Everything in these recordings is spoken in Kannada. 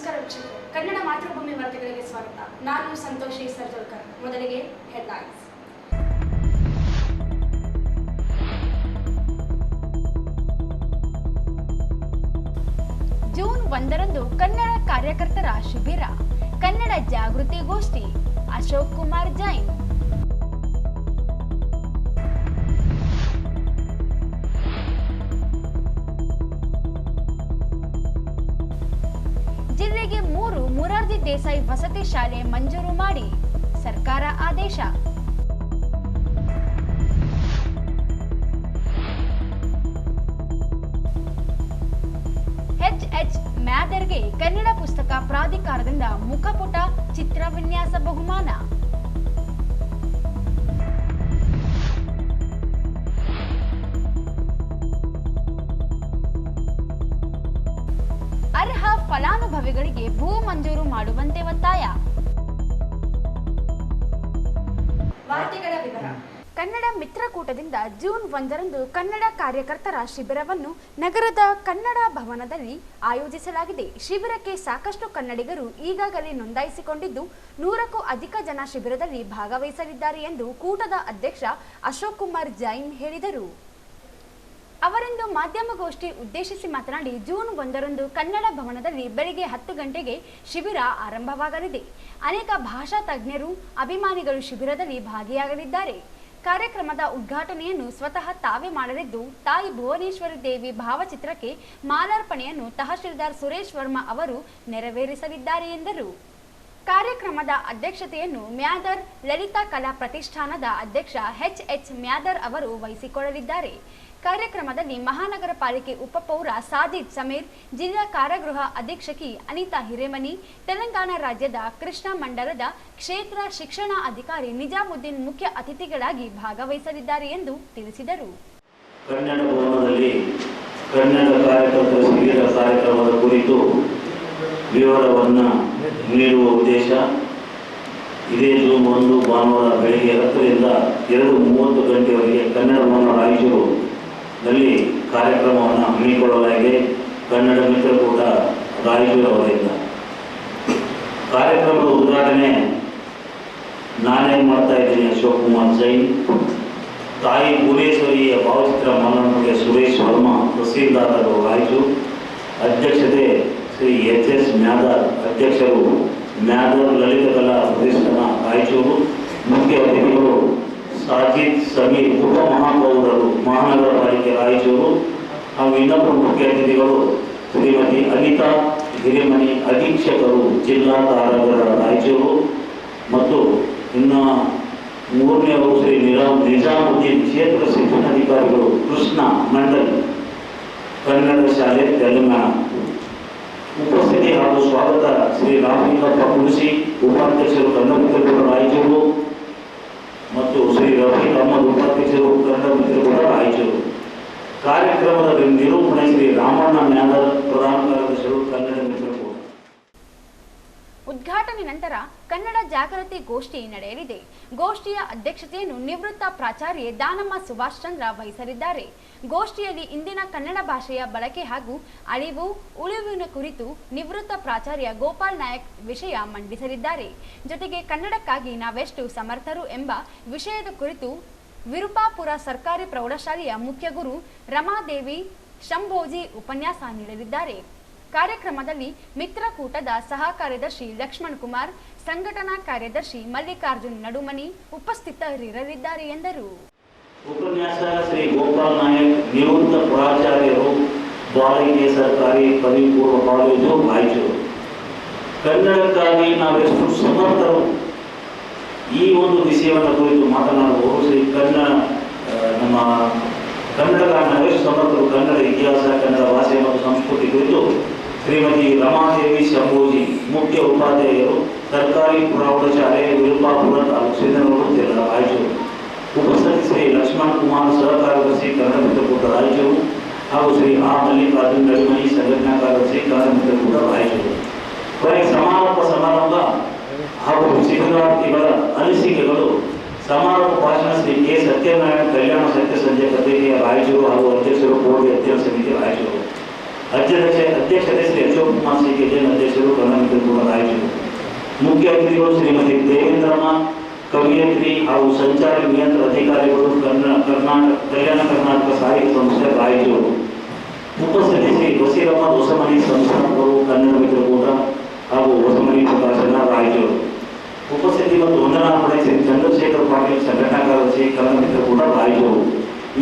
ನಮಸ್ಕಾರ ವೀಕ್ಷಕರು, ಕನ್ನಡ ಮಾತೃಭೂಮಿ ವಾರ್ತೆಗಳಿಗೆ ಸ್ವಾಗತ. ನಾನು ಸಂತೋಷಿ ಸರ್ಜೋಳ್ಕರ್. ಮೊದಲಿಗೆ ಹೆಡ್ಲೈನ್ಸ್. ಜೂನ್ 1ರಂದು ಕನ್ನಡ ಕಾರ್ಯಕರ್ತರ ಶಿಬಿರ, ಕನ್ನಡ ಜಾಗೃತಿ ಗೋಷ್ಠಿ, ಅಶೋಕ್ ಕುಮಾರ್ ಜೈನ್. ಜಿಲ್ಲೆಗೆ 3 ಮೊರಾರ್ಜಿ ದೇಸಾಯಿ ವಸತಿ ಶಾಲೆ ಮಂಜೂರು ಮಾಡಿ ಸರ್ಕಾರ ಆದೇಶ. ಎಚ್ ಮ್ಯಾದರ್ಗೆ ಕನ್ನಡ ಪುಸ್ತಕ ಪ್ರಾಧಿಕಾರದಿಂದ ಮುಖಪುಟ ಚಿತ್ರ ವಿನ್ಯಾಸ ಬಹುಮಾನ. ಅರ್ಹ ಫಲಾನುಭವಿಗಳಿಗೆ ಭೂ ಮಂಜೂರು ಮಾಡುವಂತೆ ಒತ್ತಾಯ. ವಾರ್ತೆಗಳ ವಿವರ. ಕನ್ನಡ ಮಿತ್ರಕೂಟದಿಂದ ಜೂನ್ 1ರಂದು ಕನ್ನಡ ಕಾರ್ಯಕರ್ತರ ಶಿಬಿರವನ್ನು ನಗರದ ಕನ್ನಡ ಭವನದಲ್ಲಿ ಆಯೋಜಿಸಲಾಗಿದೆ. ಶಿಬಿರಕ್ಕೆ ಸಾಕಷ್ಟು ಕನ್ನಡಿಗರು ಈಗಾಗಲೇ ನೋಂದಾಯಿಸಿಕೊಂಡಿದ್ದು 100ಕ್ಕೂ ಅಧಿಕ ಜನ ಶಿಬಿರದಲ್ಲಿ ಭಾಗವಹಿಸಲಿದ್ದಾರೆ ಎಂದು ಕೂಟದ ಅಧ್ಯಕ್ಷ ಅಶೋಕ್ ಕುಮಾರ್ ಜೈನ್ ಹೇಳಿದರು. ಅವರಿಂದು ಮಾಧ್ಯಮಗೋಷ್ಠಿ ಉದ್ದೇಶಿಸಿ ಮಾತನಾಡಿ, ಜೂನ್ 1ರಂದು ಕನ್ನಡ ಭವನದಲ್ಲಿ ಬೆಳಿಗ್ಗೆ 10 ಗಂಟೆಗೆ ಶಿಬಿರ ಆರಂಭವಾಗಲಿದೆ. ಅನೇಕ ಭಾಷಾ ತಜ್ಞರು, ಅಭಿಮಾನಿಗಳು ಶಿಬಿರದಲ್ಲಿ ಭಾಗಿಯಾಗಲಿದ್ದಾರೆ. ಕಾರ್ಯಕ್ರಮದ ಉದ್ಘಾಟನೆಯನ್ನು ಸ್ವತಃ ತಾವೇ ಮಾಡಲಿದ್ದು, ತಾಯಿ ಭುವನೇಶ್ವರಿ ದೇವಿ ಭಾವಚಿತ್ರಕ್ಕೆ ಮಾಲಾರ್ಪಣೆಯನ್ನು ತಹಶೀಲ್ದಾರ್ ಸುರೇಶ್ ವರ್ಮಾ ಅವರು ನೆರವೇರಿಸಲಿದ್ದಾರೆ ಎಂದರು. ಕಾರ್ಯಕ್ರಮದ ಅಧ್ಯಕ್ಷತೆಯನ್ನು ಮ್ಯಾದರ್ ಲಲಿತಾ ಕಲಾ ಪ್ರತಿಷ್ಠಾನದ ಅಧ್ಯಕ್ಷ ಎಚ್ ಮ್ಯಾದರ್ ಅವರು ವಹಿಸಿಕೊಳ್ಳಲಿದ್ದಾರೆ. ಕಾರ್ಯಕ್ರಮದಲ್ಲಿ ಮಹಾನಗರ ಪಾಲಿಕೆ ಉಪಪೌರ ಸಾದಿದ್ ಸಮೀರ್, ಜಿಲ್ಲಾ ಕಾರಾಗೃಹ ಅಧೀಕ್ಷಕಿ ಅನಿತಾ ಹಿರೇಮನಿ, ತೆಲಂಗಾಣ ರಾಜ್ಯದ ಕೃಷ್ಣ ಮಂಡಲದ ಕ್ಷೇತ್ರ ಶಿಕ್ಷಣ ಅಧಿಕಾರಿ ನಿಜಾಮುದ್ದೀನ್ ಮುಖ್ಯ ಅತಿಥಿಗಳಾಗಿ ಭಾಗವಹಿಸಲಿದ್ದಾರೆ ಎಂದು ತಿಳಿಸಿದರು. ಕನ್ನಡ ಭವನದಲ್ಲಿ ಕನ್ನಡ ಕಾರ್ಯಕರ್ತರ ಶಿಬಿರ ಕಾರ್ಯಕ್ರಮದ ಕುರಿತು ವಿವರವನ್ನು ನೀಡುವ ಉದ್ದೇಶ. ಇದೇ ಜೂನ್ 1 ಭಾನುವಾರ ಬೆಳಗ್ಗೆ 10ರಿಂದ 2:30 ಗಂಟೆವರೆಗೆ ಕನ್ನಡ ಭವನ ರಾಯಚೂರು ನಲ್ಲಿ ಕಾರ್ಯಕ್ರಮವನ್ನು ಹಮ್ಮಿಕೊಳ್ಳಲಾಗಿದೆ. ಕನ್ನಡ ಮಿತ್ರಕೂಟ ರಾಯಚೂರು ಅವರಿಂದ ಕಾರ್ಯಕ್ರಮದ ಉದ್ಘಾಟನೆ ನಾನೇ ಮಾಡ್ತಾ ಇದ್ದೀನಿ, ಅಶೋಕ್ ಕುಮಾರ್ ಜೈನ್. ತಾಯಿ ಭುವನೇಶ್ವರಿಯ ಭಾವಚಿತ್ರ ಮಾಲಾರ್ಪಣೆಗೆ ಸುರೇಶ್ ವರ್ಮಾ, ತಹಸೀಲ್ದಾರರು ರಾಯಚೂರು. ಅಧ್ಯಕ್ಷತೆ ಶ್ರೀ ಎಚ್ ಮ್ಯಾದರ್, ಅಧ್ಯಕ್ಷರು ಮ್ಯಾದರ್ ಲಲಿತಾ ಕಲಾ ಪ್ರತಿಷ್ಠಾನ ರಾಯಚೂರು. ಮುಖ್ಯ ಅತಿಥಿಗಳು ಸಾಜಿದ್ ಸಮೀರ್, ಉಪಮಹಾಪೌರರು ಮಹಾನಗರ ಪಾಲಿಕೆ ರಾಯಚೂರು. ಹಾಗೂ ಇನ್ನೊಬ್ಬರು ಮುಖ್ಯ ಅತಿಥಿಗಳು ಶ್ರೀಮತಿ ಅನಿತಾ ಹಿರೇಮನಿ, ಅಧೀಕ್ಷಕರು ಜಿಲ್ಲಾ ಕಾರಾಗೃಹ ರಾಯಚೂರು. ಮತ್ತು ಇನ್ನು 3ನೇವರು ಶ್ರೀ ನಿಜಾಮುದ್ದೀನ್, ಕ್ಷೇತ್ರ ಶಿಕ್ಷಣಾಧಿಕಾರಿಗಳು ಕೃಷ್ಣ ಮಂಡಲ್, ಕನ್ನಡ ಶಾಲೆ ತೆಲಂಗಾಣ. ಉಪಸ್ಥಿತಿ ಹಾಗೂ ಸ್ವಾಗತ ಶ್ರೀ ರಾಮಲಿಂಗಪ್ಪ ಕುಣಸಿ, ಉಪಾಧ್ಯಕ್ಷರು ಕನ್ನಡ ಮಿತ್ರಕೂಟ ರಾಯಚೂರು, ಮತ್ತು ಶ್ರೀ ರಫೀಕ್ ಅಹಮದ್, ಉಪಾಧ್ಯಕ್ಷರು ಕನ್ನಡ ಮಿತ್ರಕೂಟ ರಾಯಚೂರು. ಕಾರ್ಯಕ್ರಮದ ನಿರೂಪಣೆ ಶ್ರೀ ರಾಮಣ್ಣ ಮ್ಯಾದರ್, ಪ್ರಧಾನ ಕಾರ್ಯದರ್ಶಿಗಳು ಕನ್ನಡ ಮಿತ್ರಕೂಟ. ಉದ್ಘಾಟನೆ ನಂತರ ಕನ್ನಡ ಜಾಗೃತಿ ಗೋಷ್ಠಿ ನಡೆಯಲಿದೆ. ಗೋಷ್ಠಿಯ ಅಧ್ಯಕ್ಷತೆಯನ್ನು ನಿವೃತ್ತ ಪ್ರಾಚಾರ್ಯೆ ದಾನಮ್ಮ ಸುಭಾಷ್ ಚಂದ್ರ ವಹಿಸಲಿದ್ದಾರೆ. ಗೋಷ್ಠಿಯಲ್ಲಿ ಇಂದಿನ ಕನ್ನಡ ಭಾಷೆಯ ಬಳಕೆ ಹಾಗೂ ಅಳಿವು ಉಳಿವಿನ ಕುರಿತು ನಿವೃತ್ತ ಪ್ರಾಚಾರ್ಯ ಗೋಪಾಲ್ ನಾಯಕ್ ವಿಷಯ ಮಂಡಿಸಲಿದ್ದಾರೆ. ಜೊತೆಗೆ ಕನ್ನಡಕ್ಕಾಗಿ ನಾವೆಷ್ಟು ಸಮರ್ಥರು ಎಂಬ ವಿಷಯದ ಕುರಿತು ವಿರುಪಾಪುರ ಸರ್ಕಾರಿ ಪ್ರೌಢಶಾಲೆಯ ಮುಖ್ಯ ಗುರು ರಮಾದೇವಿ ಶಂಭೋಜಿ ಉಪನ್ಯಾಸ ನೀಡಲಿದ್ದಾರೆ. ಕಾರ್ಯಕ್ರಮದಲ್ಲಿ ಮಿತ್ರಕೂಟದ ಸಹ ಕಾರ್ಯದರ್ಶಿ ಲಕ್ಷ್ಮಣ್ ಕುಮಾರ್, ಸಂಘಟನಾ ಕಾರ್ಯದರ್ಶಿ ಮಲ್ಲಿಕಾರ್ಜುನ್ ನಡುಮನಿ ಉಪಸ್ಥಿತರಿರಲಿದ್ದಾರೆ ಎಂದರು. ಉಪನ್ಯಾಸ ಶ್ರೀ ಗೋಪಾಲ್ ನಾಯಕ್, ನಿವೃತ್ತ ಪ್ರಾಚಾರ್ಯರು, ಬಾಲಕಿಯ ಸರ್ಕಾರಿ ಪದವಿ ಪೂರ್ವ ಕಾಲೇಜು ರಾಯಚೂರು. ಕನ್ನಡಕ್ಕಾಗಿ ನಾವೆಷ್ಟು ಸಮರ್ಥರು, ಈ ಒಂದು ವಿಷಯವನ್ನು ಕುರಿತು ಮಾತನಾಡುವವರು ಶ್ರೀ ನಮ್ಮ ಕನ್ನಡಕ್ಕಾಗಿ ನಾವೆಷ್ಟು ಸಮರ್ಥರು, ಕನ್ನಡ ಇತಿಹಾಸ, ಕನ್ನಡ ಭಾಷೆ ಮತ್ತು ಸಂಸ್ಕೃತಿ ಕುರಿತು ಶ್ರೀಮತಿ ರಮಾದೇವಿ ಶಂಭೋಜಿ, ಮುಖ್ಯ ಉಪಾಧ್ಯಾಯರು, ಸರ್ಕಾರಿ ಪ್ರೌಢಶಾಲೆ ವಿರುಪಾಪುರ ತಾಲೂಕು, ಶ್ರೀನಗರ ಜಿಲ್ಲಾ ರಾಯಚೂರು. ಉಪಸ್ಥಿತಿ ಶ್ರೀ ಲಕ್ಷ್ಮಣ್ ಕುಮಾರ್, ಸಹ ಕಾರ್ಯದರ್ಶಿ ಕನ್ನಡ ಮಿತ್ರಕೂಟ ರಾಯಚೂರು, ಹಾಗೂ ಶ್ರೀ ಮಲ್ಲಿಕಾರ್ಜುನ್ ನಡುಮನಿ, ಸಂಘಟನಾ ಕಾರ್ಯದರ್ಶಿ ಕನ್ನಡ ಮಿತ್ರಕೂಟ ರಾಯಚೂರು. ಕೊನೆಗೆ ಸಮಾರೋಪ ಸಮಾರಂಭ ಹಾಗೂ ಶಿಬಿರಾರ್ಥಿಗಳ ಅನಿಸಿಕೆಗಳು. ಸಮಾರೋಪ ಭಾಷಣ ಶ್ರೀ ಕೆ ಸತ್ಯನಾರಾಯಣ, ಕಲ್ಯಾಣ ಸತ್ಯ ಸಂಜೆ ಪತ್ರಿಕೆಯ ರಾಯಚೂರು ಹಾಗೂ ಅಧ್ಯಕ್ಷರು ಕೋಡಿ ಅಧ್ಯಯನ ಸಮಿತಿ ರಾಯಚೂರು. ಅಧ್ಯಕ್ಷತೆ ಶ್ರೀ ಅಶೋಕ್ ಕುಮಾರ್ ಸಿ ಕೆ ಜೈನ್, ಅಧ್ಯಕ್ಷರು ಕನ್ನಡ ಮುಖ್ಯ ಅತಿಥಿಗಳು ಶ್ರೀಮತಿ ದೇವೇಂದ್ರಮ್ಮ, ಕವಿಯತ್ರಿ ಹಾಗೂ ಸಂಚಾರಿ ನಿಯಂತ್ರಣ ಅಧಿಕಾರಿಗಳು, ಕಲ್ಯಾಣ ಕರ್ನಾಟಕ ಸಾಹಿತ್ಯ ಸಂಸ್ಥೆ ರಾಯಚೂರು. ಉಪಸ್ಥಿತಿ ಶ್ರೀ ಬಸೀರಮ್ಮ ಹೊಸಮನಿ ಸಂಸ್ಥಾಪಕರು, ಕನ್ನಡ ಮಿತ್ರಕೂಟ ಹಾಗೂ ಹೊಸಮನಿ ಪ್ರಕಾಶನ ರಾಯಚೂರು. ಉಪಸ್ಥಿತಿ ಮತ್ತು ವಂದನಾ ಪಡೆ ಶ್ರೀ ಚಂದ್ರಶೇಖರ್ ಪಾಟೀಲ್, ಸಂಘಟನಾ ಕಾರ್ಯದರ್ಶಿ, ಕನ್ನಡ ಮಿತ್ರಕೂಟ ರಾಯಚೂರು.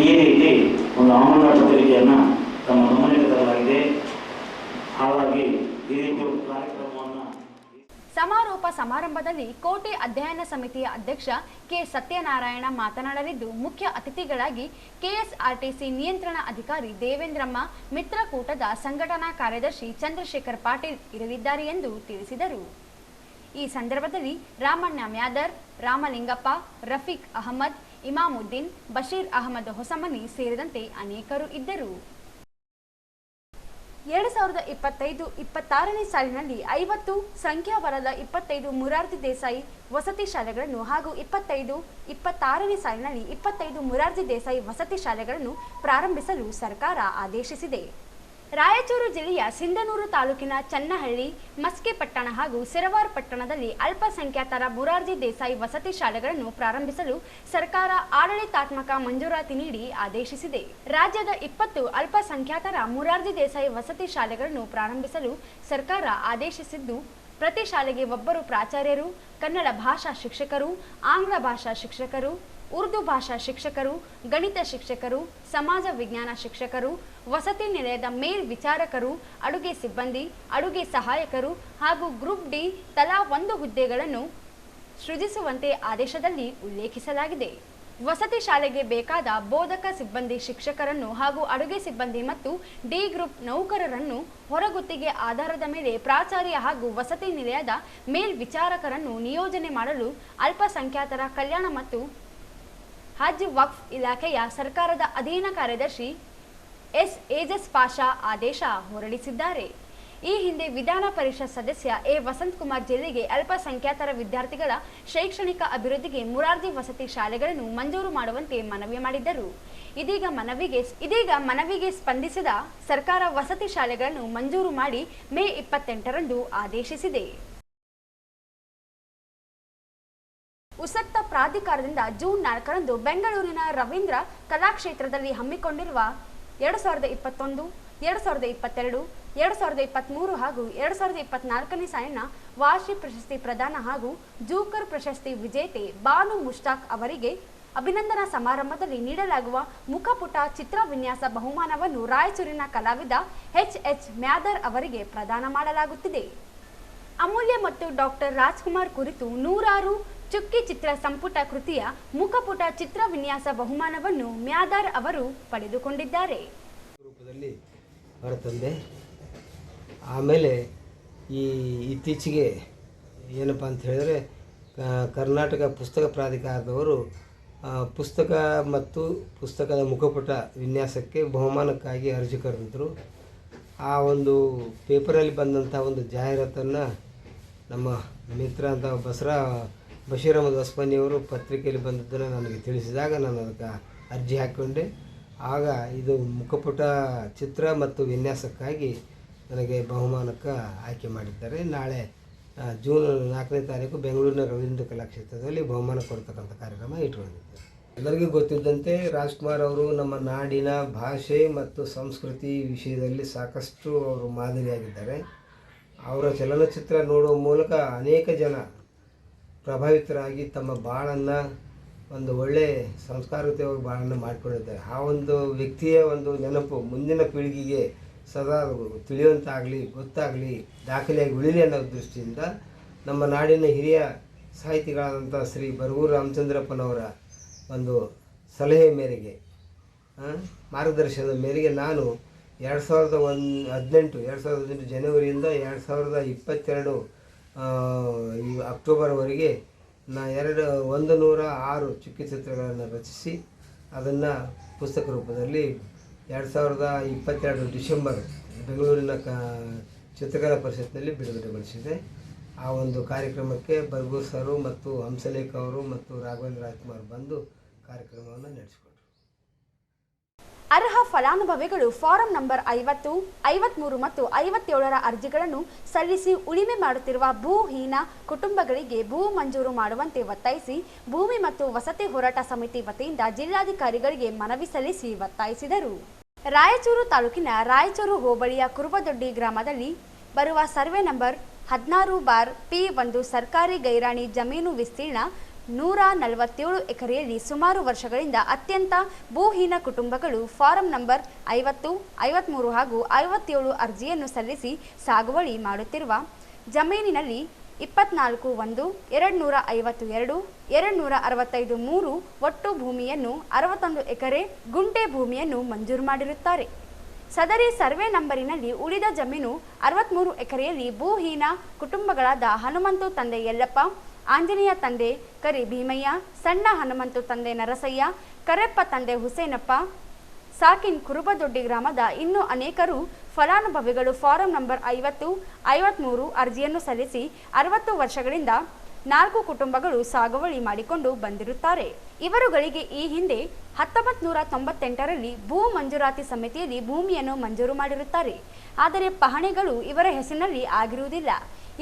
ಈ ರೀತಿ ಒಂದು ಆಹ್ವಾನ ಪತ್ರಿಕೆಯನ್ನು ತಮ್ಮ ಗಮನಕ್ಕೆ ತರಲಾಗಿದೆ. ಹಾಗಾಗಿ ಈ ರೀತಿ ಒಂದು ಕಾರ್ಯಕ್ರಮವನ್ನು ಸಮಾರೋಪ ಸಮಾರಂಭದಲ್ಲಿ ಕೋಟೆ ಅಧ್ಯಯನ ಸಮಿತಿಯ ಅಧ್ಯಕ್ಷ ಕೆ ಸತ್ಯನಾರಾಯಣ ಮಾತನಾಡಲಿದ್ದು, ಮುಖ್ಯ ಅತಿಥಿಗಳಾಗಿ ಕೆಎಸ್ಆರ್ಟಿಸಿ ನಿಯಂತ್ರಣ ಅಧಿಕಾರಿ ದೇವೇಂದ್ರಮ್ಮ, ಮಿತ್ರಕೂಟದ ಸಂಘಟನಾ ಕಾರ್ಯದರ್ಶಿ ಚಂದ್ರಶೇಖರ್ ಪಾಟೀಲ್ ಇರಲಿದ್ದಾರೆ ಎಂದು ತಿಳಿಸಿದರು. ಈ ಸಂದರ್ಭದಲ್ಲಿ ರಾಮಣ್ಣ ಮ್ಯಾದರ್, ರಾಮಲಿಂಗಪ್ಪ, ರಫೀಕ್ ಅಹಮದ್, ಇಮಾಮುದ್ದೀನ್, ಬಶೀರ್ ಅಹಮದ್ ಹೊಸಮನಿ ಸೇರಿದಂತೆ ಅನೇಕರು ಇದ್ದರು. 2025-26ನೇ ಸಾಲಿನಲ್ಲಿ 50 ಸಂಖ್ಯಾಬಲದ 25 ಮುರಾರ್ಜಿ ದೇಸಾಯಿ ವಸತಿ ಶಾಲೆಗಳನ್ನು ಹಾಗೂ 25-26ನೇ ಸಾಲಿನಲ್ಲಿ 25 ಮುರಾರ್ಜಿ ದೇಸಾಯಿ ವಸತಿ ಶಾಲೆಗಳನ್ನು ಪ್ರಾರಂಭಿಸಲು ಸರ್ಕಾರ ಆದೇಶಿಸಿದೆ. ರಾಯಚೂರು ಜಿಲ್ಲೆಯ ಸಿಂಧನೂರು ತಾಲೂಕಿನ ಚನ್ನಹಳ್ಳಿ, ಮಸ್ಕಿಪಟ್ಟಣ ಹಾಗೂ ಸಿರವಾರ್ ಪಟ್ಟಣದಲ್ಲಿ ಅಲ್ಪಸಂಖ್ಯಾತರ ಮುರಾರ್ಜಿ ದೇಸಾಯಿ ವಸತಿ ಶಾಲೆಗಳನ್ನು ಪ್ರಾರಂಭಿಸಲು ಸರ್ಕಾರ ಆಡಳಿತಾತ್ಮಕ ಮಂಜೂರಾತಿ ನೀಡಿ ಆದೇಶಿಸಿದೆ. ರಾಜ್ಯದ 20 ಅಲ್ಪಸಂಖ್ಯಾತರ ಮುರಾರ್ಜಿ ದೇಸಾಯಿ ವಸತಿ ಶಾಲೆಗಳನ್ನು ಪ್ರಾರಂಭಿಸಲು ಸರ್ಕಾರ ಆದೇಶಿಸಿದ್ದು, ಪ್ರತಿ ಶಾಲೆಗೆ ಒಬ್ಬರು ಪ್ರಾಚಾರ್ಯರು, ಕನ್ನಡ ಭಾಷಾ ಶಿಕ್ಷಕರು, ಆಂಗ್ಲ ಭಾಷಾ ಶಿಕ್ಷಕರು, ಉರ್ದು ಭಾಷಾ ಶಿಕ್ಷಕರು, ಗಣಿತ ಶಿಕ್ಷಕರು, ಸಮಾಜ ವಿಜ್ಞಾನ ಶಿಕ್ಷಕರು, ವಸತಿ ನಿಲಯದ ಮೇಲ್ವಿಚಾರಕರು, ಅಡುಗೆ ಸಿಬ್ಬಂದಿ, ಅಡುಗೆ ಸಹಾಯಕರು ಹಾಗೂ ಗ್ರೂಪ್ ಡಿ ತಲಾ 1 ಹುದ್ದೆಗಳನ್ನು ಸೃಜಿಸುವಂತೆ ಆದೇಶದಲ್ಲಿ ಉಲ್ಲೇಖಿಸಲಾಗಿದೆ. ವಸತಿ ಶಾಲೆಗೆ ಬೇಕಾದ ಬೋಧಕ ಸಿಬ್ಬಂದಿ ಶಿಕ್ಷಕರನ್ನು ಹಾಗೂ ಅಡುಗೆ ಸಿಬ್ಬಂದಿ ಮತ್ತು ಡಿ ಗ್ರೂಪ್ ನೌಕರರನ್ನು ಹೊರಗುತ್ತಿಗೆ ಆಧಾರದ ಮೇಲೆ ಪ್ರಾಚಾರ್ಯ ಹಾಗೂ ವಸತಿ ನಿಲಯದ ಮೇಲ್ವಿಚಾರಕರನ್ನು ನಿಯೋಜನೆ ಮಾಡಲು ಅಲ್ಪಸಂಖ್ಯಾತರ ಕಲ್ಯಾಣ ಮತ್ತು ಹಜ್ ವಕ್ಫ್ ಇಲಾಖೆಯ ಸರ್ಕಾರದ ಅಧೀನ ಕಾರ್ಯದರ್ಶಿ ಎಸ್ ಏಜಸ್ ಪಾಷಾ ಆದೇಶ ಹೊರಡಿಸಿದ್ದಾರೆ. ಈ ಹಿಂದೆ ವಿಧಾನ ಪರಿಷತ್ ಸದಸ್ಯ ಎ ವಸಂತಕುಮಾರ್ ಜಿಲ್ಲೆಗೆ ಅಲ್ಪಸಂಖ್ಯಾತರ ವಿದ್ಯಾರ್ಥಿಗಳ ಶೈಕ್ಷಣಿಕ ಅಭಿವೃದ್ಧಿಗೆ ಮುರಾರ್ಜಿ ವಸತಿ ಶಾಲೆಗಳನ್ನು ಮಂಜೂರು ಮಾಡುವಂತೆ ಮನವಿ ಮಾಡಿದ್ದರು. ಇದೀಗ ಮನವಿಗೆ ಸ್ಪಂದಿಸಿದ ಸರ್ಕಾರ ವಸತಿ ಶಾಲೆಗಳನ್ನು ಮಂಜೂರು ಮಾಡಿ ಮೇ 28ರಂದು ಆದೇಶಿಸಿದೆ. ಉಸಕ್ತ ಪ್ರಾಧಿಕಾರದಿಂದ ಜೂನ್ 4ರಂದು ಬೆಂಗಳೂರಿನ ರವೀಂದ್ರ ಕಲಾಕ್ಷೇತ್ರದಲ್ಲಿ ಹಮ್ಮಿಕೊಂಡಿರುವ 2021, 2022, 2023 ಹಾಗೂ 2024ನೇ ಸಾಲಿನ ವಾರ್ಷಿಕ ಪ್ರಶಸ್ತಿ ಪ್ರದಾನ ಹಾಗೂ ಜೂಕರ್ ಪ್ರಶಸ್ತಿ ವಿಜೇತೆ ಬಾನು ಮುಷ್ತಾಕ್ ಅವರಿಗೆ ಅಭಿನಂದನಾ ಸಮಾರಂಭದಲ್ಲಿ ನೀಡಲಾಗುವ ಮುಖಪುಟ ಚಿತ್ರ ವಿನ್ಯಾಸ ಬಹುಮಾನವನ್ನು ರಾಯಚೂರಿನ ಕಲಾವಿದ ಎಚ್ ಮ್ಯಾದರ್ ಅವರಿಗೆ ಪ್ರದಾನ ಮಾಡಲಾಗುತ್ತಿದೆ. ಅಮೂಲ್ಯ ಮತ್ತು ಡಾಕ್ಟರ್ ರಾಜ್ಕುಮಾರ್ ಕುರಿತು 100 ಚುಕ್ಕಿ ಚಿತ್ರ ಸಂಪುಟ ಕೃತಿಯ ಮುಖಪುಟ ಚಿತ್ರ ವಿನ್ಯಾಸ ಬಹುಮಾನವನ್ನು ಮ್ಯಾದರ್ ಅವರು ಪಡೆದುಕೊಂಡಿದ್ದಾರೆ. ರೂಪದಲ್ಲಿ ಹೊರತಂದೆ. ಆಮೇಲೆ ಈ ಇತ್ತೀಚೆಗೆ ಏನಪ್ಪ ಅಂತ ಹೇಳಿದ್ರೆ ಕರ್ನಾಟಕ ಪುಸ್ತಕ ಪ್ರಾಧಿಕಾರದವರು ಪುಸ್ತಕ ಮತ್ತು ಪುಸ್ತಕದ ಮುಖಪುಟ ವಿನ್ಯಾಸಕ್ಕೆ ಬಹುಮಾನಕ್ಕಾಗಿ ಅರ್ಜಿ ಕರೆದಿದ್ದರು. ಆ ಒಂದು ಪೇಪರಲ್ಲಿ ಬಂದಂಥ ಒಂದು ಜಾಹೀರಾತನ್ನು ನಮ್ಮ ಮಿತ್ರ ಅಂತ ಬಶೀರ್ ಅಹಮದ್ ಹೊಸಮನಿಯವರು ಪತ್ರಿಕೆಯಲ್ಲಿ ಬಂದದ್ದನ್ನು ನನಗೆ ತಿಳಿಸಿದಾಗ ನಾನು ಅದಕ್ಕೆ ಅರ್ಜಿ ಹಾಕಿಕೊಂಡೆ. ಆಗ ಇದು ಮುಖಪುಟ ಚಿತ್ರ ಮತ್ತು ವಿನ್ಯಾಸಕ್ಕಾಗಿ ನನಗೆ ಬಹುಮಾನಕ್ಕೆ ಆಯ್ಕೆ ಮಾಡಿದ್ದಾರೆ. ನಾಳೆ ಜೂನ್ 4ನೇ ತಾರೀಕು ಬೆಂಗಳೂರಿನ ರವೀಂದ್ರ ಕಲಾಕ್ಷೇತ್ರದಲ್ಲಿ ಬಹುಮಾನ ಕೊಡ್ತಕ್ಕಂಥ ಕಾರ್ಯಕ್ರಮ ಇಟ್ಕೊಂಡಿದ್ದಾರೆ. ಎಲ್ಲರಿಗೂ ಗೊತ್ತಿದ್ದಂತೆ ರಾಜ್ಕುಮಾರ್ ಅವರು ನಮ್ಮ ನಾಡಿನ ಭಾಷೆ ಮತ್ತು ಸಂಸ್ಕೃತಿ ವಿಷಯದಲ್ಲಿ ಸಾಕಷ್ಟು ಅವರು ಮಾದರಿಯಾಗಿದ್ದಾರೆ. ಅವರ ಚಲನಚಿತ್ರ ನೋಡುವ ಮೂಲಕ ಅನೇಕ ಜನ ಪ್ರಭಾವಿತರಾಗಿ ತಮ್ಮ ಬಾಳನ್ನು ಒಂದು ಒಳ್ಳೆಯ ಸಂಸ್ಕಾರಯುತವಾಗಿ ಬಾಳನ್ನು ಮಾಡಿಕೊಂಡಿದ್ದಾರೆ. ಆ ಒಂದು ವ್ಯಕ್ತಿಯ ಒಂದು ನೆನಪು ಮುಂದಿನ ಪೀಳಿಗೆಗೆ ಸದಾ ತಿಳಿಯುವಂತಾಗಲಿ, ಗೊತ್ತಾಗಲಿ, ದಾಖಲೆಯಾಗಿ ಉಳಿಲಿ ಅನ್ನೋ ದೃಷ್ಟಿಯಿಂದ ನಮ್ಮ ನಾಡಿನ ಹಿರಿಯ ಸಾಹಿತಿಗಳಾದಂಥ ಶ್ರೀ ಬರಗೂರು ರಾಮಚಂದ್ರಪ್ಪನವರ ಒಂದು ಸಲಹೆ ಮೇರೆಗೆ, ಮಾರ್ಗದರ್ಶನದ ಮೇರೆಗೆ ನಾನು 2018 ಜನವರಿಯಿಂದ 2022 ಈ ಅಕ್ಟೋಬರ್ವರೆಗೆ 106 ಚುಕ್ಕಿ ಚಿತ್ರಗಳನ್ನು ರಚಿಸಿ ಅದನ್ನು ಪುಸ್ತಕ ರೂಪದಲ್ಲಿ 2022 ಡಿಸೆಂಬರ್ ಬೆಂಗಳೂರಿನ ಚಿತ್ರಕಲಾ ಪರಿಷತ್ನಲ್ಲಿ ಬಿಡುಗಡೆಗೊಳಿಸಿದೆ. ಆ ಒಂದು ಕಾರ್ಯಕ್ರಮಕ್ಕೆ ಬರಗೂರು ಸರು ಮತ್ತು ಹಂಸಲೇಖ ಅವರು ಮತ್ತು ರಾಘವೇಂದ್ರ ರಾಜ್ಕುಮಾರ್ ಬಂದು ಕಾರ್ಯಕ್ರಮವನ್ನು ನಡೆಸಿಕೊಟ್ರು. ಅರ್ಹ ಫಲಾನುಭವಿಗಳು ಫಾರಂ ನಂಬರ್ 50, 53 ಮತ್ತು 57ರ ಅರ್ಜಿಗಳನ್ನು ಸಲ್ಲಿಸಿ ಉಳಿಮೆ ಮಾಡುತ್ತಿರುವ ಭೂಹೀನ ಕುಟುಂಬಗಳಿಗೆ ಭೂ ಮಂಜೂರು ಮಾಡುವಂತೆ ಒತ್ತಾಯಿಸಿ ಭೂಮಿ ಮತ್ತು ವಸತಿ ಹೋರಾಟ ಸಮಿತಿ ವತಿಯಿಂದ ಜಿಲ್ಲಾಧಿಕಾರಿಗಳಿಗೆ ಮನವಿ ಸಲ್ಲಿಸಿ ಒತ್ತಾಯಿಸಿದರು. ರಾಯಚೂರು ತಾಲೂಕಿನ ರಾಯಚೂರು ಹೋಬಳಿಯ ಕುರುಬದೊಡ್ಡಿ ಗ್ರಾಮದಲ್ಲಿ ಬರುವ ಸರ್ವೆ ನಂಬರ್ 16/P1 ಸರ್ಕಾರಿ ಗೈರಾಣಿ ಜಮೀನು ವಿಸ್ತೀರ್ಣ 147 ಎಕರೆಯಲ್ಲಿ ಸುಮಾರು ವರ್ಷಗಳಿಂದ ಅತ್ಯಂತ ಭೂಹೀನ ಕುಟುಂಬಗಳು ಫಾರಂ ನಂಬರ್ 50, 53 ಹಾಗೂ 57 ಅರ್ಜಿಯನ್ನು ಸಲ್ಲಿಸಿ ಸಾಗುವಳಿ ಮಾಡುತ್ತಿರುವ ಜಮೀನಿನಲ್ಲಿ 24(1), 252, 265(3) ಒಟ್ಟು ಭೂಮಿಯನ್ನು 61 ಎಕರೆ ಗುಂಟೆ ಭೂಮಿಯನ್ನು ಮಂಜೂರು ಮಾಡಿರುತ್ತಾರೆ. ಸದರಿ ಸರ್ವೆ ನಂಬರಿನಲ್ಲಿ ಉಳಿದ ಜಮೀನು 63 ಎಕರೆಯಲ್ಲಿ ಭೂಹೀನ ಕುಟುಂಬಗಳಾದ ಹನುಮಂತು ತಂದೆ ಯಲ್ಲಪ್ಪ, ಆಂಜನೇಯ ತಂದೆ ಕರಿ ಭೀಮಯ್ಯ, ಸಣ್ಣ ಹನುಮಂತು ತಂದೆ ನರಸಯ್ಯ, ಕರೆಪ್ಪ ತಂದೆ ಹುಸೇನಪ್ಪ, ಸಾಕಿನ್ ಕುರುಬದೊಡ್ಡಿ ಗ್ರಾಮದ ಇನ್ನೂ ಅನೇಕರು ಫಲಾನುಭವಿಗಳು ಫಾರಂ ನಂಬರ್ 50, 53 ಅರ್ಜಿಯನ್ನು ಸಲ್ಲಿಸಿ 60 ವರ್ಷಗಳಿಂದ 4 ಕುಟುಂಬಗಳು ಸಾಗುವಳಿ ಮಾಡಿಕೊಂಡು ಬಂದಿರುತ್ತಾರೆ. ಇವರುಗಳಿಗೆ ಈ ಹಿಂದೆ 1998ರಲ್ಲಿ ಭೂ ಮಂಜೂರಾತಿ ಸಮಿತಿಯಲ್ಲಿ ಭೂಮಿಯನ್ನು ಮಂಜೂರು ಮಾಡಿರುತ್ತಾರೆ. ಆದರೆ ಪಹಣಿಗಳು ಇವರ ಹೆಸರಿನಲ್ಲಿ ಆಗಿರುವುದಿಲ್ಲ.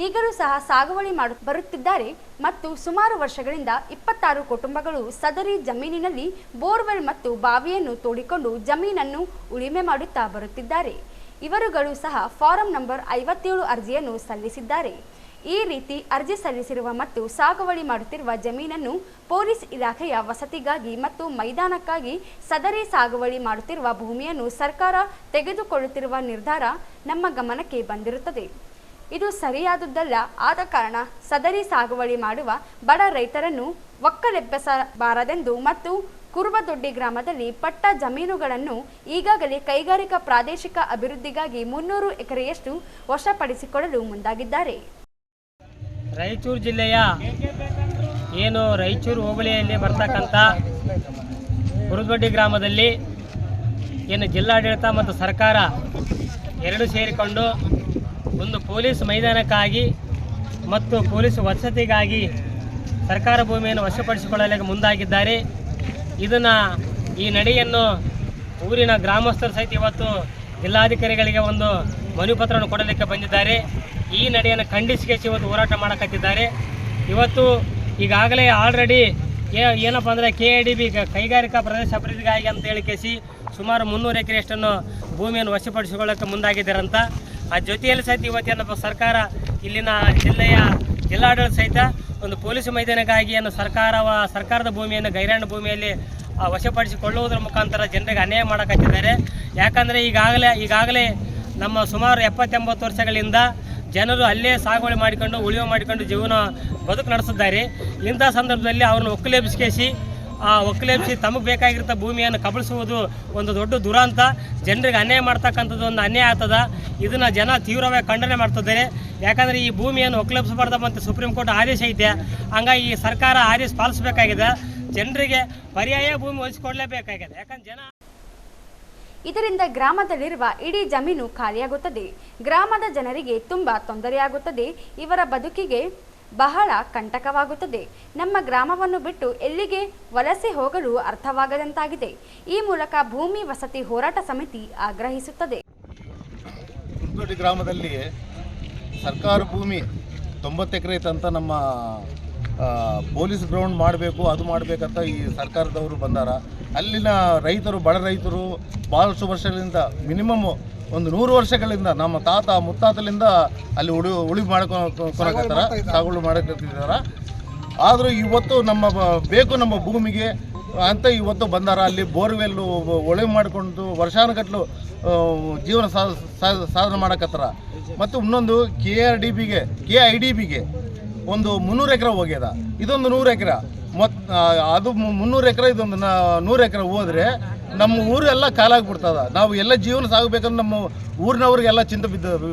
ಈಗಲೂ ಸಹ ಸಾಗುವಳಿ ಬರುತ್ತಿದ್ದಾರೆ ಮತ್ತು ಸುಮಾರು ವರ್ಷಗಳಿಂದ 26 ಕುಟುಂಬಗಳು ಸದರಿ ಜಮೀನಿನಲ್ಲಿ ಬೋರ್ವೆಲ್ ಮತ್ತು ಬಾವಿಯನ್ನು ತೋಡಿಕೊಂಡು ಜಮೀನನ್ನು ಉಳಿಮೆ ಮಾಡುತ್ತಾ ಬರುತ್ತಿದ್ದಾರೆ. ಇವರುಗಳು ಸಹ ಫಾರಂ ನಂಬರ್ 57 ಅರ್ಜಿಯನ್ನು ಸಲ್ಲಿಸಿದ್ದಾರೆ. ಈ ರೀತಿ ಅರ್ಜಿ ಸಲ್ಲಿಸಿರುವ ಮತ್ತು ಸಾಗುವಳಿ ಮಾಡುತ್ತಿರುವ ಜಮೀನನ್ನು ಪೊಲೀಸ್ ಇಲಾಖೆಯ ವಸತಿಗಾಗಿ ಮತ್ತು ಮೈದಾನಕ್ಕಾಗಿ ಸದರಿ ಸಾಗುವಳಿ ಮಾಡುತ್ತಿರುವ ಭೂಮಿಯನ್ನು ಸರ್ಕಾರ ತೆಗೆದುಕೊಳ್ಳುತ್ತಿರುವ ನಿರ್ಧಾರ ನಮ್ಮ ಗಮನಕ್ಕೆ ಬಂದಿರುತ್ತದೆ. ಇದು ಸರಿಯಾದುದಲ್ಲ. ಆದ ಕಾರಣ ಸದರಿ ಸಾಗುವಳಿ ಮಾಡುವ ಬಡ ರೈತರನ್ನು ಒಕ್ಕಲೆಬ್ಬಿಸಬಾರದೆಂದು ಮತ್ತು ಕುರುಬದೊಡ್ಡಿ ಗ್ರಾಮದಲ್ಲಿ ಪಟ್ಟ ಜಮೀನುಗಳನ್ನು ಈಗಾಗಲೇ ಕೈಗಾರಿಕಾ ಪ್ರಾದೇಶಿಕ ಅಭಿವೃದ್ಧಿಗಾಗಿ 300 ಎಕರೆಯಷ್ಟು ವಶಪಡಿಸಿಕೊಳ್ಳಲು ಮುಂದಾಗಿದ್ದಾರೆ. ರಾಯಚೂರು ಜಿಲ್ಲೆಯ ಏನು ರಾಯಚೂರು ಹೋಬಳಿಯಲ್ಲಿ ಬರ್ತಕ್ಕಂಥ ಕುರುಬದೊಡ್ಡಿ ಗ್ರಾಮದಲ್ಲಿ ಏನು ಜಿಲ್ಲಾಡಳಿತ ಮತ್ತು ಸರ್ಕಾರ ಎರಡು ಸೇರಿಕೊಂಡು ಒಂದು ಪೊಲೀಸ್ ಮೈದಾನಕ್ಕಾಗಿ ಮತ್ತು ಪೊಲೀಸ್ ವಸತಿಗಾಗಿ ಸರ್ಕಾರ ಭೂಮಿಯನ್ನು ವಶಪಡಿಸಿಕೊಳ್ಳಲು ಮುಂದಾಗಿದ್ದಾರೆ. ಈ ನಡೆಯನ್ನು ಊರಿನ ಗ್ರಾಮಸ್ಥರು ಸಹಿತ ಇವತ್ತು ಜಿಲ್ಲಾಧಿಕಾರಿಗಳಿಗೆ ಒಂದು ಮನವಿ ಪತ್ರವನ್ನು ಕೊಡಲಿಕ್ಕೆ ಬಂದಿದ್ದಾರೆ. ಈ ನಡೆಯನ್ನು ಖಂಡಿಸಿ ಇವತ್ತು ಹೋರಾಟ ಮಾಡಕತ್ತಿದ್ದಾರೆ. ಇವತ್ತು ಈಗಾಗಲೇ ಆಲ್ರೆಡಿ ಏನಪ್ಪ ಅಂದರೆ KIDB ಕೈಗಾರಿಕಾ ಪ್ರದೇಶ ಅಭಿವೃದ್ಧಿಗಾಗಿ ಅಂತ ಹೇಳಿಕೆಸಿ ಸುಮಾರು 300 ಎಕರೆಯಷ್ಟನ್ನು ಭೂಮಿಯನ್ನು ವಶಪಡಿಸಿಕೊಳ್ಳಕ್ಕೆ ಮುಂದಾಗಿದ್ದಾರಂತ. ಆ ಜೊತೆಯಲ್ಲಿ ಸಹಿತ ಇವತ್ತೇನಪ್ಪ ಸರ್ಕಾರ ಇಲ್ಲಿನ ಜಿಲ್ಲಾಡಳಿತ ಸಹಿತ ಒಂದು ಪೊಲೀಸ್ ಮೈದಾನಕ್ಕಾಗಿ ಸರ್ಕಾರದ ಭೂಮಿಯನ್ನು ಗೈರಾಣ ಭೂಮಿಯಲ್ಲಿ ವಶಪಡಿಸಿಕೊಳ್ಳುವುದರ ಮುಖಾಂತರ ಜನರಿಗೆ ಅನ್ಯಾಯ ಮಾಡಕತ್ತಿದ್ದಾರೆ. ಯಾಕಂದರೆ ಈಗಾಗಲೇ ನಮ್ಮ ಸುಮಾರು 70-80 ವರ್ಷಗಳಿಂದ ಜನರು ಅಲ್ಲೇ ಸಾಗುವಳಿ ಮಾಡಿಕೊಂಡು ಉಳಿವೆ ಮಾಡಿಕೊಂಡು ಜೀವನ ಬದುಕು ನಡೆಸಿದ್ದಾರೆ. ಇಂಥ ಸಂದರ್ಭದಲ್ಲಿ ಅವ್ರನ್ನ ಒಕ್ಕಲೆಬ್ಬಿಸಿ ತಮಗೆ ಬೇಕಾಗಿರೋ ಭೂಮಿಯನ್ನು ಕಬಳಿಸುವುದು ಒಂದು ದೊಡ್ಡ ದುರಂತ. ಜನರಿಗೆ ಅನ್ಯಾಯ ಮಾಡ್ತಕ್ಕಂಥದ್ದು ಒಂದು ಅನ್ಯಾಯ ಆಗ್ತದ. ಇದನ್ನು ಜನ ತೀವ್ರವಾಗಿ ಖಂಡನೆ ಮಾಡ್ತಿದ್ದಾರೆ. ಯಾಕಂದರೆ ಈ ಭೂಮಿಯನ್ನು ಒಕ್ಕಲೆಬ್ಬಿಸಬಾರ್ದಂತ ಸುಪ್ರೀಂ ಕೋರ್ಟ್ ಆದೇಶ ಐತೆ. ಹಂಗಾಗಿ ಈ ಸರ್ಕಾರ ಆದೇಶ ಪಾಲಿಸಬೇಕಾಗಿದೆ. ಜನರಿಗೆ ಪರ್ಯಾಯ ಭೂಮಿ ಒಲಿಸಿಕೊಡಲೇಬೇಕಾಗಿದೆ. ಯಾಕಂದ್ರೆ ಇದರಿಂದ ಗ್ರಾಮದಲ್ಲಿರುವ ಇಡೀ ಜಮೀನು ಖಾಲಿಯಾಗುತ್ತದೆ. ಗ್ರಾಮದ ಜನರಿಗೆ ತುಂಬ ತೊಂದರೆಯಾಗುತ್ತದೆ. ಇವರ ಬದುಕಿಗೆ ಬಹಳ ಕಂಟಕವಾಗುತ್ತದೆ. ನಮ್ಮ ಗ್ರಾಮವನ್ನು ಬಿಟ್ಟು ಎಲ್ಲಿಗೆ ವಲಸೆ ಹೋಗಲು ಅರ್ಥವಾಗದಂತಾಗಿದೆ. ಈ ಮೂಲಕ ಭೂಮಿ ವಸತಿ ಹೋರಾಟ ಸಮಿತಿ ಆಗ್ರಹಿಸುತ್ತದೆ. ಕುರುಬದೊಡ್ಡಿ ಗ್ರಾಮದಲ್ಲಿ ಸರ್ಕಾರ ಭೂಮಿ 90 ಎಕರೆ ಅಂತ ನಮ್ಮ ಪೊಲೀಸ್ ಗ್ರೌಂಡ್ ಮಾಡಬೇಕು, ಅದು ಮಾಡಬೇಕಂತ ಈ ಸರ್ಕಾರದವರು ಬಂದಾರ. ಅಲ್ಲಿನ ರೈತರು, ಬಡ ರೈತರು ಭಾಳಷ್ಟು ವರ್ಷಗಳಿಂದ ಮಿನಿಮಮ್ ಒಂದು 100 ವರ್ಷಗಳಿಂದ ನಮ್ಮ ತಾತ ಮುತ್ತಾತಲಿಂದ ಅಲ್ಲಿ ಉಳಿವು ಮಾಡ್ಕೊಳಕತ್ತಾರ, ಸಾಗುವಳಿ ಮಾಡಕತ್ತಿದ್ದಾರ. ಆದರೂ ಇವತ್ತು ನಮ್ಮ ಭೂಮಿಗೆ ಅಂತ ಇವತ್ತು ಬಂದಾರ. ಅಲ್ಲಿ ಬೋರ್ವೆಲ್ಲು ಉಳಿವು ಮಾಡಿಕೊಂಡು ವರ್ಷಾನುಗಟ್ಟಲು ಜೀವನ ಸಾಧನೆ ಮಾಡಕತ್ತಾರ. ಮತ್ತು ಇನ್ನೊಂದು KIDBಗೆ ಒಂದು 300 ಎಕರೆ ಹೋಗ್ಯದ. ಇದೊಂದು 100 ಎಕರೆ ಮತ್ತು ಅದು 300 ಎಕರೆ, ಇದೊಂದು 100 ಎಕರೆ ಹೋದರೆ ನಮ್ಮ ಊರೆಲ್ಲ ಕಾಲಾಗ್ಬಿಡ್ತದ. ನಾವು ಎಲ್ಲ ಜೀವನ ಸಾಗಬೇಕಂದ್ರೆ ನಮ್ಮ ಊರಿನವ್ರಿಗೆಲ್ಲ ಚಿಂತೆ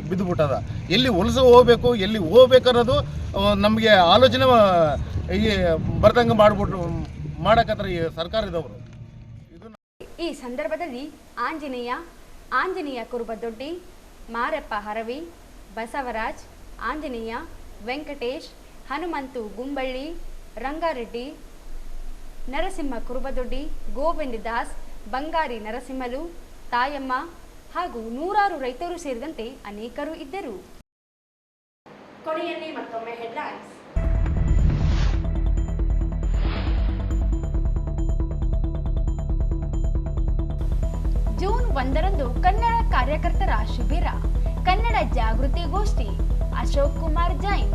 ಬಿದ್ದುಬಿಟ್ಟದ. ಎಲ್ಲಿ ವಲಸೆ ಹೋಗಬೇಕು, ಎಲ್ಲಿ ಹೋಗ್ಬೇಕನ್ನೋದು ನಮಗೆ ಆಲೋಚನೆ ಬರ್ದಂಗೆ ಮಾಡಕತ್ತಾರ ಈ ಸರ್ಕಾರದವರು. ಈ ಸಂದರ್ಭದಲ್ಲಿ ಆಂಜನೇಯ ಕುರುಬದೊಡ್ಡಿ, ಮಾರಪ್ಪ ಹರವಿ, ಬಸವರಾಜ್, ಆಂಜನೇಯ, ವೆಂಕಟೇಶ್, ಹನುಮಂತು ಗುಂಬಳ್ಳಿ, ರಂಗಾರೆಡ್ಡಿ, ನರಸಿಂಹ ಕುರುಬದೊಡ್ಡಿ, ಗೋವಿಂದ ದಾಸ್, ಬಂಗಾರಿ ನರಸಿಂಹಲು, ತಾಯಮ್ಮ ಹಾಗೂ ನೂರಾರು ರೈತರು ಸೇರಿದಂತೆ ಅನೇಕರು ಇದ್ದರು. ಕೊನೆಯಲ್ಲಿ ಮತ್ತೊಮ್ಮೆ ಹೆಡ್ಲೈನ್ಸ್. ಜೂನ್ 1ರಂದು ಕನ್ನಡ ಕಾರ್ಯಕರ್ತರ ಶಿಬಿರ, ಕನ್ನಡ ಜಾಗೃತಿ ಗೋಷ್ಠಿ, ಅಶೋಕ್ ಕುಮಾರ್ ಜೈನ್.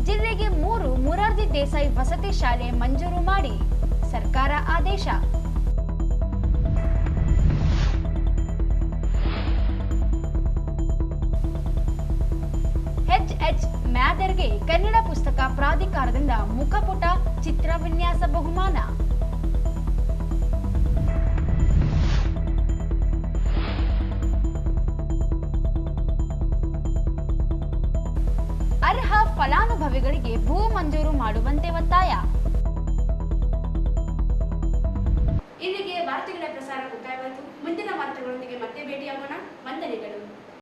ಜಿಲ್ಲೆಗೆ 3 ಮೊರಾರ್ಜಿ ದೇಸಾಯಿ ವಸತಿ ಶಾಲೆ ಮಂಜೂರು ಮಾಡಿ ಸರ್ಕಾರ ಆದೇಶ. HH ಮ್ಯಾದರ್ಗೆ ಕನ್ನಡ ಪುಸ್ತಕ ಪ್ರಾಧಿಕಾರದಿಂದ ಮುಖಪುಟ ಚಿತ್ರ ವಿನ್ಯಾಸ ಬಹುಮಾನ. ಅರ್ಹ ಫಲಾನುಭವಿಗಳಿಗೆ ಭೂ ಮಂಜೂರು ಮಾಡುವಂತೆ ಒತ್ತಾಯ. ಇಲ್ಲಿಗೆ ವಾರ್ತೆಗಳ ಪ್ರಸಾರ ಮುಕ್ತಾಯವಾಯಿತು. ಮುಂದಿನ ವಾರ್ತೆಗಳೊಂದಿಗೆ ಮತ್ತೆ ಭೇಟಿಯಾಗೋಣ. ವಂದನೆಗಳು.